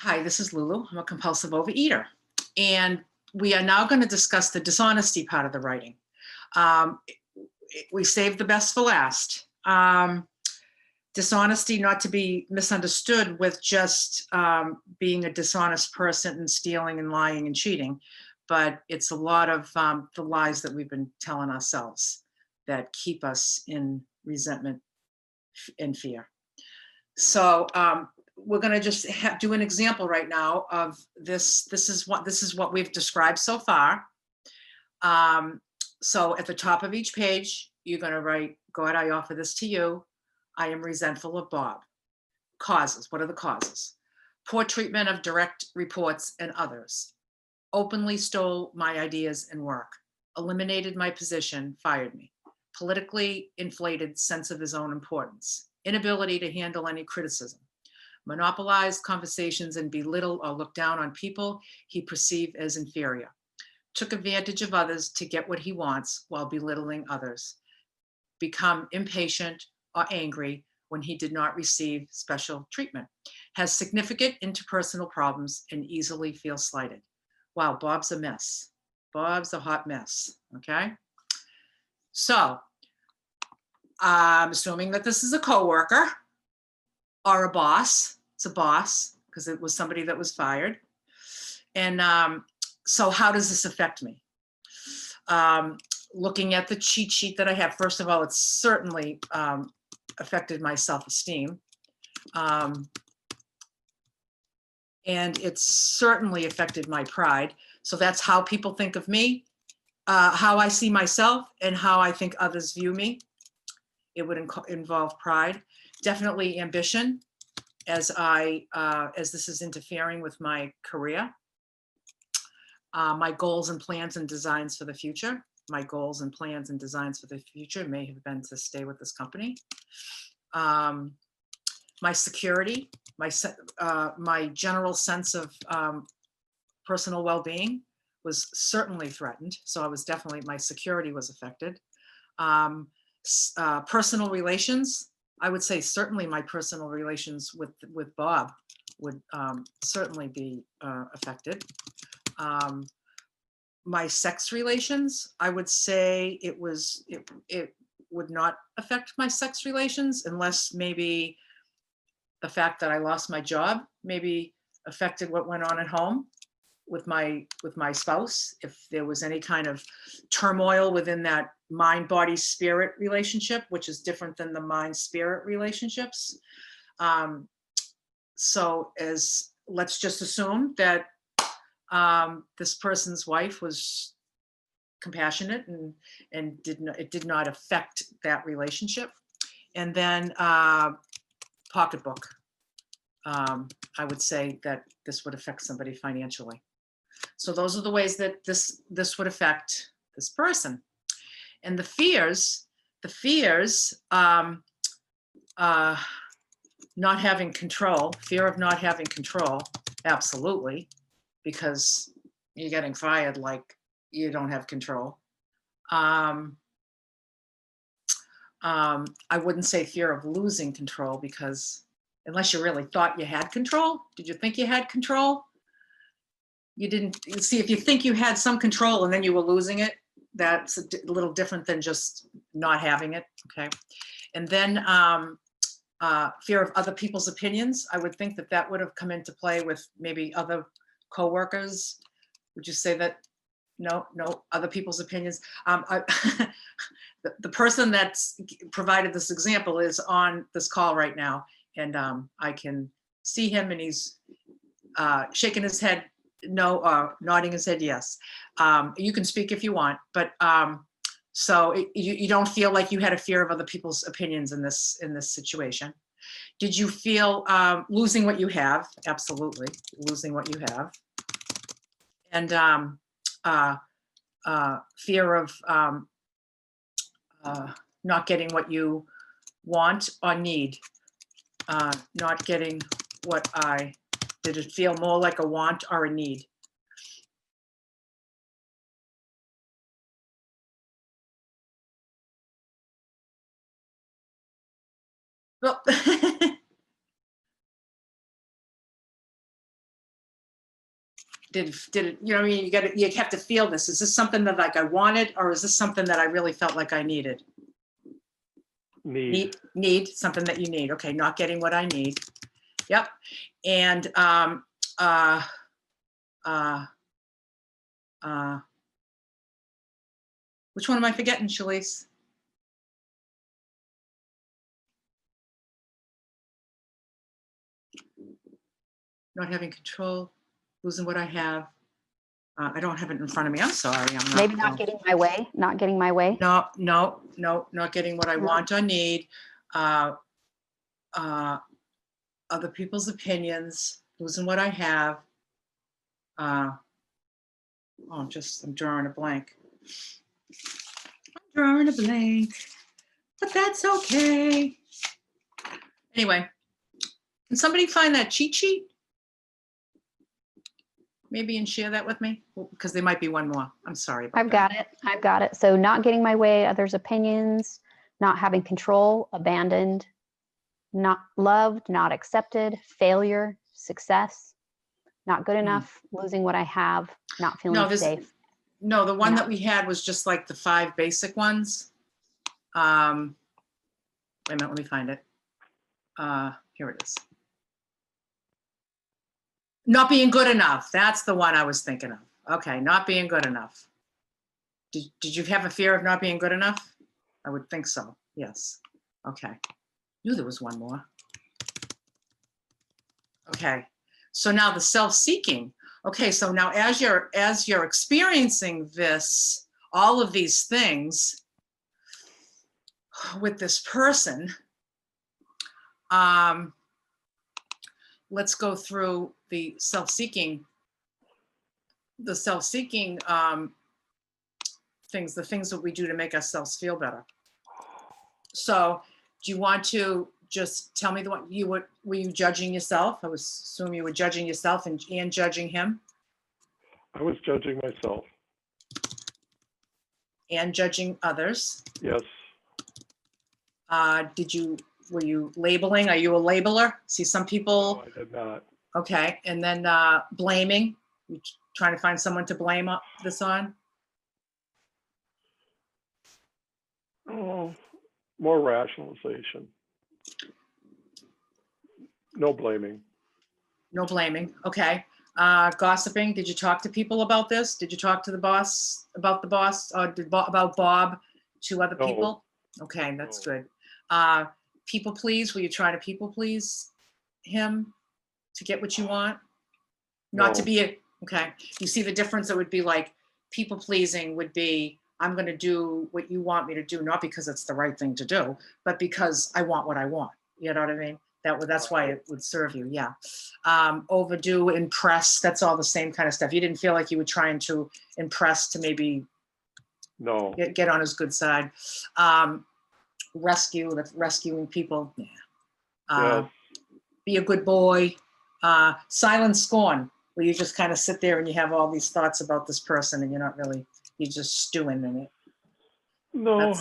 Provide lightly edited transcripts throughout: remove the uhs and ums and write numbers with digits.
Hi, this is Lulu. I'm a compulsive overeater. And we are now going to discuss the dishonesty part of the writing. Um, we saved the best for last. Dishonesty, not to be misunderstood with just being a dishonest person and stealing and lying and cheating, but it's a lot of the lies that we've been telling ourselves that keep us in resentment and fear. So we're going to just do an example right now of this. This is what we've described so far. So at the top of each page, you're going to write, God, I offer this to you. I am resentful of Bob. Causes. What are the causes? Poor treatment of direct reports and others. Openly stole my ideas and work. Eliminated my position, fired me. Politically inflated sense of his own importance. Inability to handle any criticism. Monopolized conversations and belittle or look down on people he perceived as inferior. Took advantage of others to get what he wants while belittling others. Become impatient or angry when he did not receive special treatment. Has significant interpersonal problems and easily feels slighted. Wow, Bob's a mess. Bob's a hot mess, okay? So I'm assuming that this is a coworker or a boss. It's a boss because it was somebody that was fired. And so how does this affect me? Looking at the cheat sheet that I have, first of all, it's certainly affected my self-esteem. And it's certainly affected my pride. So that's how people think of me, how I see myself, and how I think others view me. It would involve pride. Definitely ambition, as this is interfering with my career. My goals and plans and designs for the future. My goals and plans and designs for the future may have been to stay with this company. My security, my general sense of personal well-being was certainly threatened. So I was definitely, my security was affected. Personal relations, I would say certainly my personal relations with Bob would certainly be affected. My sex relations, I would say it would not affect my sex relations unless maybe the fact that I lost my job maybe affected what went on at home with my spouse. If there was any kind of turmoil within that mind, body, spirit relationship, which is different than the mind spirit relationships. So let's just assume that this person's wife was compassionate and it did not affect that relationship. And then pocketbook. I would say that this would affect somebody financially. So those are the ways that this would affect this person. And the fears, not having control, fear of not having control, absolutely, because you're getting fired like you don't have control. I wouldn't say fear of losing control, because unless you really thought you had control, did you think you had control? You didn't. See, if you think you had some control and then you were losing it, that's a little different than just not having it, okay? And then fear of other people's opinions. I would think that would have come into play with maybe other coworkers. Would you say that? No, other people's opinions. The person that's provided this example is on this call right now, and I can see him, and he's shaking his head no, or nodding his head yes. You can speak if you want, but so you don't feel like you had a fear of other people's opinions in this situation. Did you feel losing what you have? Absolutely, losing what you have. And fear of not getting what you want or need. Not getting what did it feel more like a want or a need? Well, did it, you know what I mean? You have to feel this. Is this something that like I wanted, or is this something that I really felt like I needed? Need something that you need. Okay, not getting what I need. Yep. And which one am I forgetting, Shalise? Not having control, losing what I have. I don't have it in front of me. I'm sorry. I'm not. Maybe not getting my way. Not getting my way. No, not getting what I want or need. Other people's opinions, losing what I have. I'm drawing a blank. I'm drawing a blank, but that's okay. Anyway, can somebody find that cheat sheet? Maybe and share that with me, because there might be one more. I'm sorry about that. I've got it. So not getting my way, others' opinions, not having control, abandoned, not loved, not accepted, failure, success, not good enough, losing what I have, not feeling safe. No, the one that we had was just like the 5 basic ones. Wait a minute, let me find it. Here it is. Not being good enough. That's the one I was thinking of. Okay, not being good enough. Did you have a fear of not being good enough? I would think so. Yes. Okay. Knew there was one more. Okay. So now the self-seeking. Okay, so now as you're experiencing this, all of these things with this person, let's go through the self-seeking things, the things that we do to make ourselves feel better. So do you want to just tell me the one were you judging yourself? I was assuming you were judging yourself and judging him. I was judging myself. And judging others. Yes. Were you labeling? Are you a labeler? See, some people. No, I did not. Okay, and then blaming. You trying to find someone to blame this on? Oh, more rationalization. No blaming. No blaming. Okay. Gossiping. Did you talk to people about this? Did you talk to the boss about the boss, or about Bob to other people? Okay, that's good. People please. Were you trying to people please him to get what you want? Not to be okay. You see the difference? It would be like people pleasing would be, I'm going to do what you want me to do, not because it's the right thing to do, but because I want what I want. You know what I mean? That's why it would serve you. Yeah. Overdo, impress. That's all the same kind of stuff. You didn't feel like you were trying to impress to maybe get on his good side. Rescuing people. Yeah. Be a good boy. Silent scorn, where you just kind of sit there and you have all these thoughts about this person and you're just stewing in it. No,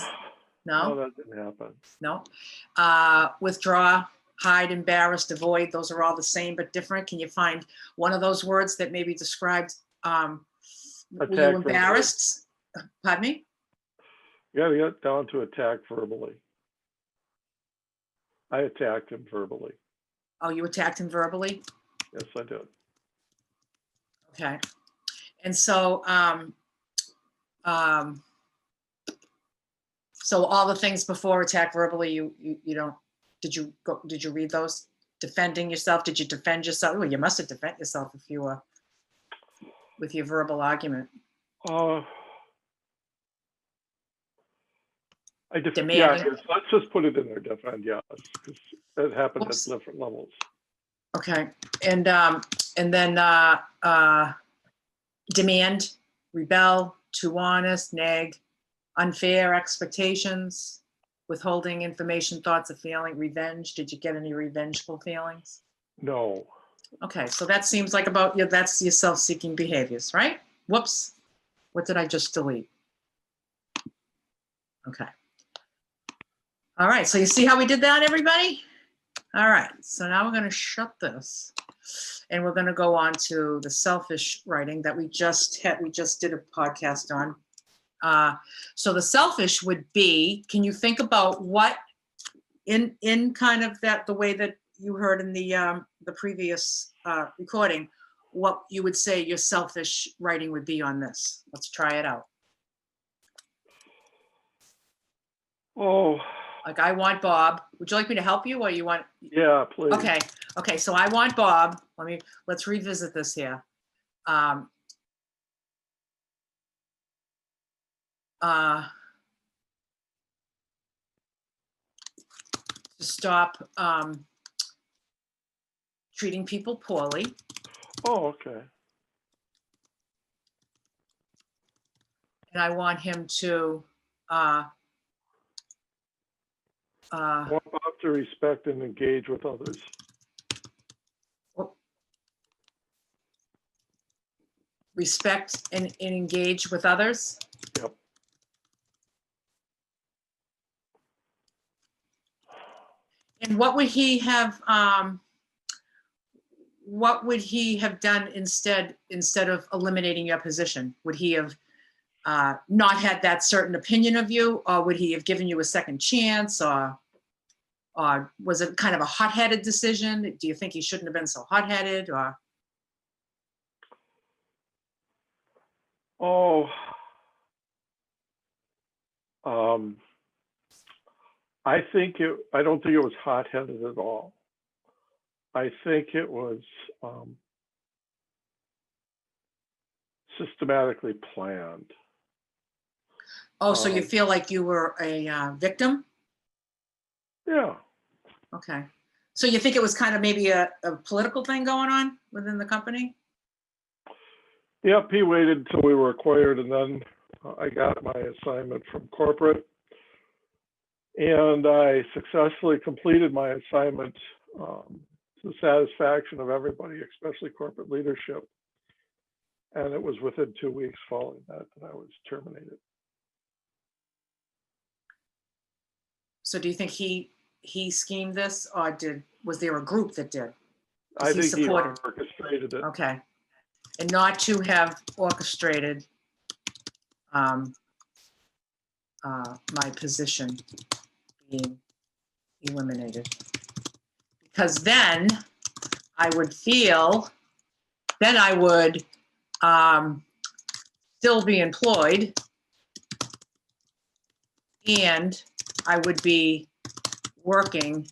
no, that didn't happen. No. Withdraw, hide, embarrassed, avoid. Those are all the same but different. Can you find one of those words that maybe described were you embarrassed? Pardon me? You got to get down to attack verbally. I attacked him verbally. Oh, you attacked him verbally? Yes, I did. Okay. And so, so all the things before attack verbally, you don't, did you read those? Defending yourself? Did you defend yourself? Well, you must have defended yourself if you were with your verbal argument. Demanding. Yeah, let's just put it in there, defend, yes, because it happened at different levels. Okay, and then demand, rebel, too honest, nag, unfair expectations, withholding information, thoughts of feeling, revenge. Did you get any revengeful feelings? No. Okay, so that seems like that's your self-seeking behaviors, right? Whoops, what did I just delete? Okay. All right, so you see how we did that, everybody? All right, so now we're going to shut this and we're going to go on to the selfish writing that we just did a podcast on. So the selfish would be, can you think about what in kind of the way that you heard in the previous recording, what you would say your selfish writing would be on this? Let's try it out. Oh, Like, I want Bob. Would you like me to help you, or you want? yeah, please. Okay. So I want Bob. Let's revisit this here. To stop treating people poorly. Oh, okay. And I want him to I want Bob to respect and engage with others. respect and engage with others. Yep. And what would he have done instead of eliminating your position? Would he have not had that certain opinion of you, or would he have given you a second chance, or was it kind of a hot-headed decision? Do you think he shouldn't have been so hot-headed, or? Oh, I don't think it was hot-headed at all. I think it was systematically planned. Oh, so you feel like you were a victim? Yeah. Okay. So you think it was kind of maybe a political thing going on within the company? Yep, he waited until we were acquired, and then I got my assignment from corporate. And I successfully completed my assignment to the satisfaction of everybody, especially corporate leadership. And it was within 2 weeks following that I was terminated. So do you think he schemed this, or was there a group that did? I think he orchestrated it. Okay. And not to have orchestrated my position being eliminated. Because then I would still be employed, and I would be working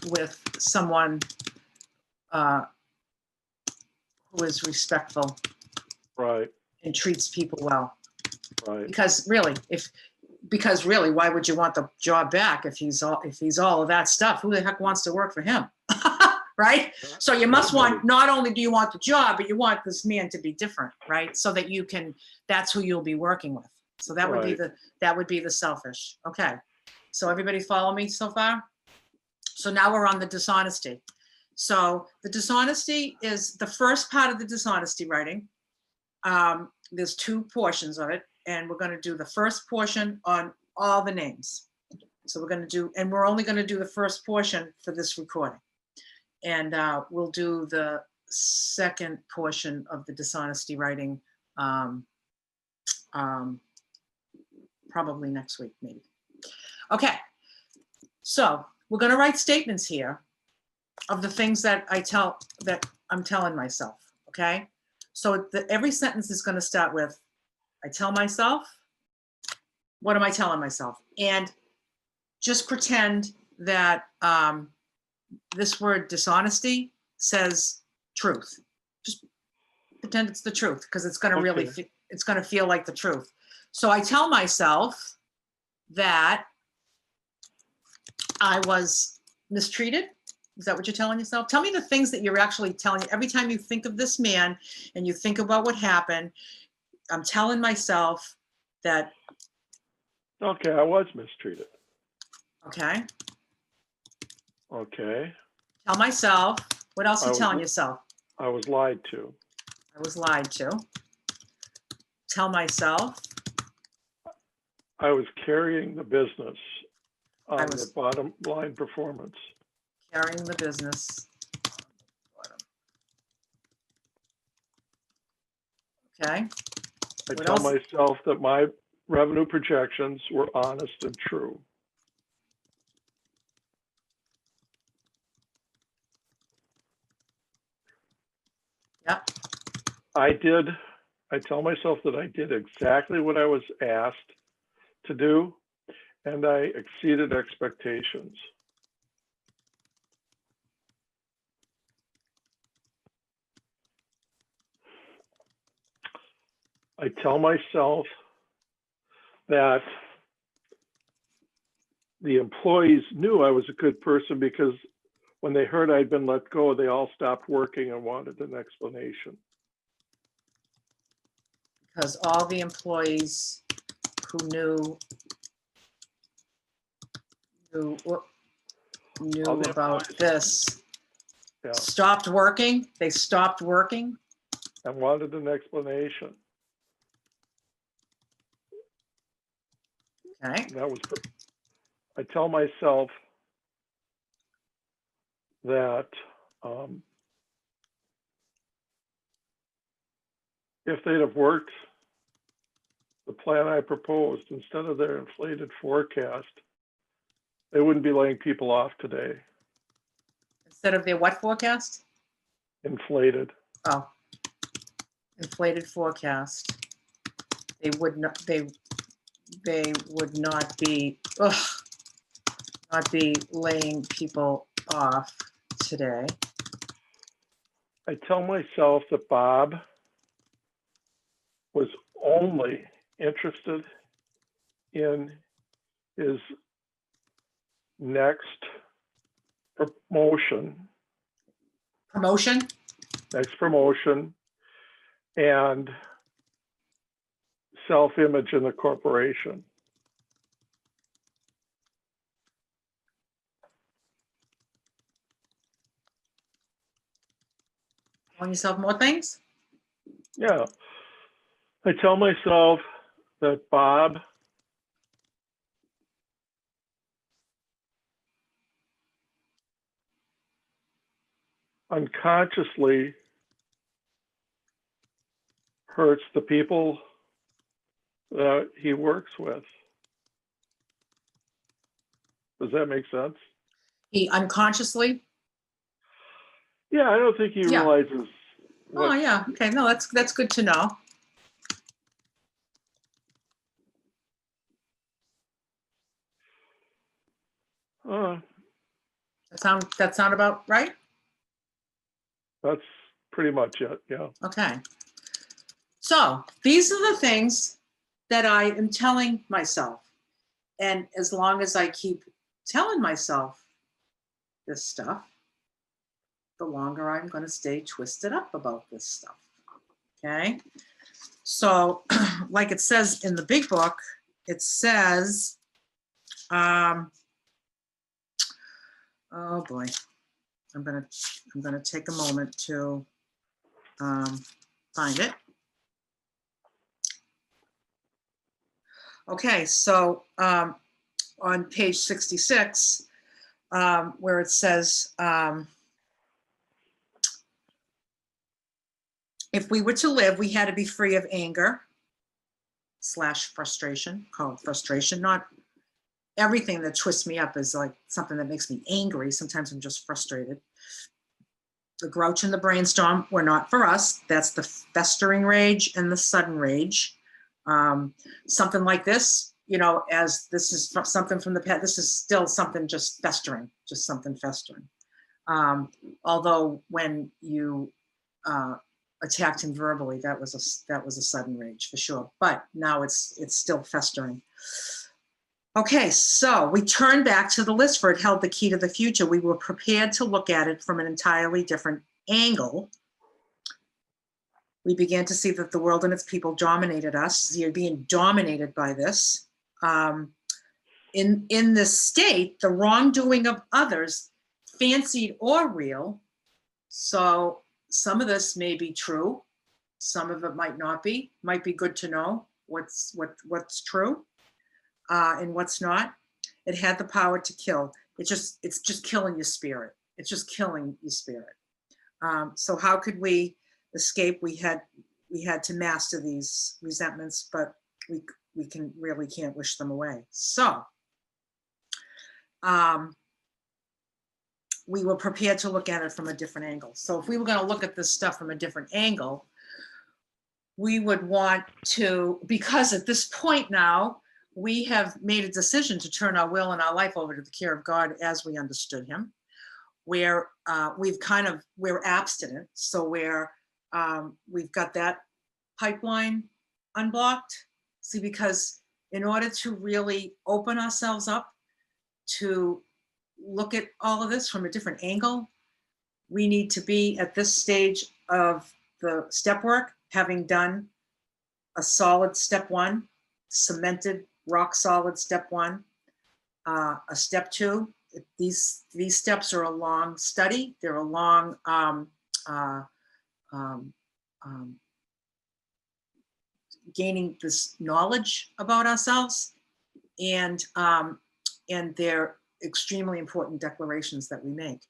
with someone who is respectful, right, and treats people well. Right. Because really, why would you want the job back if he's all of that stuff? Who the heck wants to work for him? Right? So you must want, not only do you want the job, but you want this man to be different, right? So that that's who you'll be working with. So that would be the selfish. Okay. So everybody follow me so far? So now we're on the dishonesty. So the dishonesty is the first part of the dishonesty writing. There's two portions of it, and we're going to do the first portion on all the names. So we're only going to do the first portion for this recording. And we'll do the second portion of the dishonesty writing probably next week, maybe. Okay, so we're going to write statements here of the things that I'm telling myself, okay? So every sentence is going to start with, I tell myself, what am I telling myself? And just pretend that this word dishonesty says truth. Just pretend it's the truth, because it's going to it's going to feel like the truth. So I tell myself that I was mistreated. Is that what you're telling yourself? Tell me the things that you're actually telling. Every time you think of this man and you think about what happened, I'm telling myself that. Okay, I was mistreated. Okay. Okay. Tell myself. What else are you telling yourself? I was lied to. I was lied to. Tell myself I was carrying the business I on was- the bottom line performance. Carrying the business. Okay, I What tell else? myself that my revenue projections were honest and true. Yep. I tell myself that I did exactly what I was asked to do, and I exceeded expectations. I tell myself that the employees knew I was a good person because when they heard I'd been let go, they all stopped working and wanted an explanation. Because all the employees who knew All the about employees- this Yeah, stopped working. They stopped working. and wanted an explanation. Okay. And that was, I tell myself that if they'd have worked the plan I proposed instead of their inflated forecast, they wouldn't be laying people off today. Instead of their what forecast? Inflated. Oh, inflated forecast. They would not. They would not be. Not be laying people off today. I tell myself that Bob was only interested in his next promotion and self-image in the corporation. Telling yourself more things. Yeah. I tell myself that Bob unconsciously hurts the people that he works with. Does that make sense? He unconsciously. Yeah, I don't think he Yeah. realizes what, Oh yeah. Okay. No, that's good to know. That sound about right? that's pretty much it. Yeah. Okay. So these are the things that I am telling myself. And as long as I keep telling myself this stuff, the longer I'm going to stay twisted up about this stuff. Okay. So, like it says in the big book, it says, oh boy, I'm gonna take a moment to find it. Okay, so on page 66, where it says, if we were to live, we had to be free of anger / frustration, called frustration. Not everything that twists me up is like something that makes me angry. Sometimes I'm just frustrated. The grouch and the brainstorm were not for us. That's the festering rage and the sudden rage. Something like this, as this is something from the past, this is still something just festering, just something festering. Although when you attacked him verbally, that was a sudden rage for sure. But now it's still festering. Okay, so we turn back to the list, for it held the key to the future. We were prepared to look at it from an entirely different angle. We began to see that the world and its people dominated us. You're being dominated by this. In this state, the wrongdoing of others, fancied or real. So some of this may be true. Some of it might not be. Might be good to know what's true. and what's not. It had the power to kill. It's just killing your spirit. It's just killing your spirit. So how could we escape? We had to master these resentments, but we really can't wish them away. So we were prepared to look at it from a different angle. So if we were going to look at this stuff from a different angle, we would want to, because at this point now, we have made a decision to turn our will and our life over to the care of God as we understood him, where we're abstinent. So we've got that pipeline unblocked. See, because in order to really open ourselves up to look at all of this from a different angle, we need to be at this stage of the step work, having done a solid step one, cemented, rock solid step one, a step two. These steps are a long study. They're a long gaining this knowledge about ourselves, and they're extremely important declarations that we make.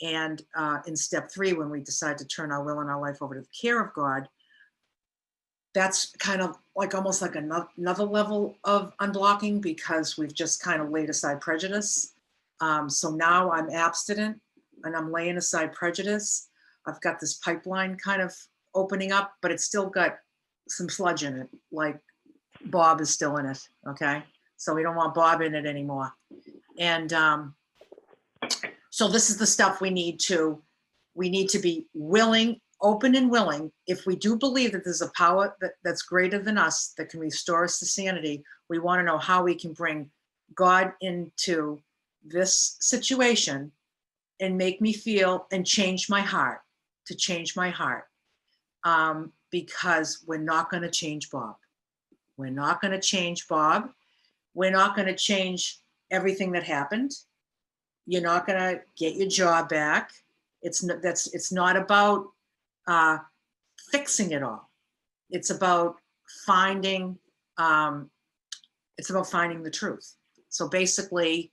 And in step three, when we decide to turn our will and our life over to the care of God, that's kind of like almost like another level of unblocking, because we've just kind of laid aside prejudice. So now I'm abstinent and I'm laying aside prejudice. I've got this pipeline kind of opening up, but it's still got some sludge in it, like Bob is still in it. Okay. So we don't want Bob in it anymore. And so this is the stuff we need to be willing, open and willing. If we do believe that there's a power that's greater than us that can restore us to sanity, we want to know how we can bring God into this situation and make me feel and change my heart, to change my heart. Because we're not going to change Bob. We're not going to change Bob. We're not going to change everything that happened. You're not going to get your job back. It's not about fixing it all. It's about finding the truth. So basically,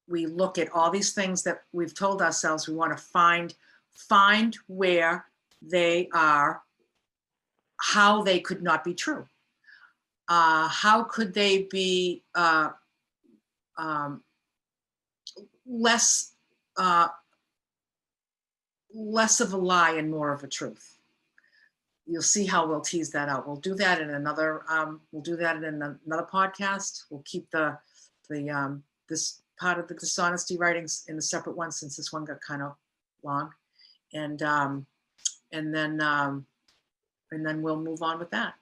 we look at all these things that we've told ourselves we want to find where they are, how they could not be true. How could they be less of a lie and more of a truth? You'll see how we'll tease that out. We'll do that in another. We'll do that in another podcast. We'll keep this part of the dishonesty writings in a separate one, since this one got kind of long, and then we'll move on with that.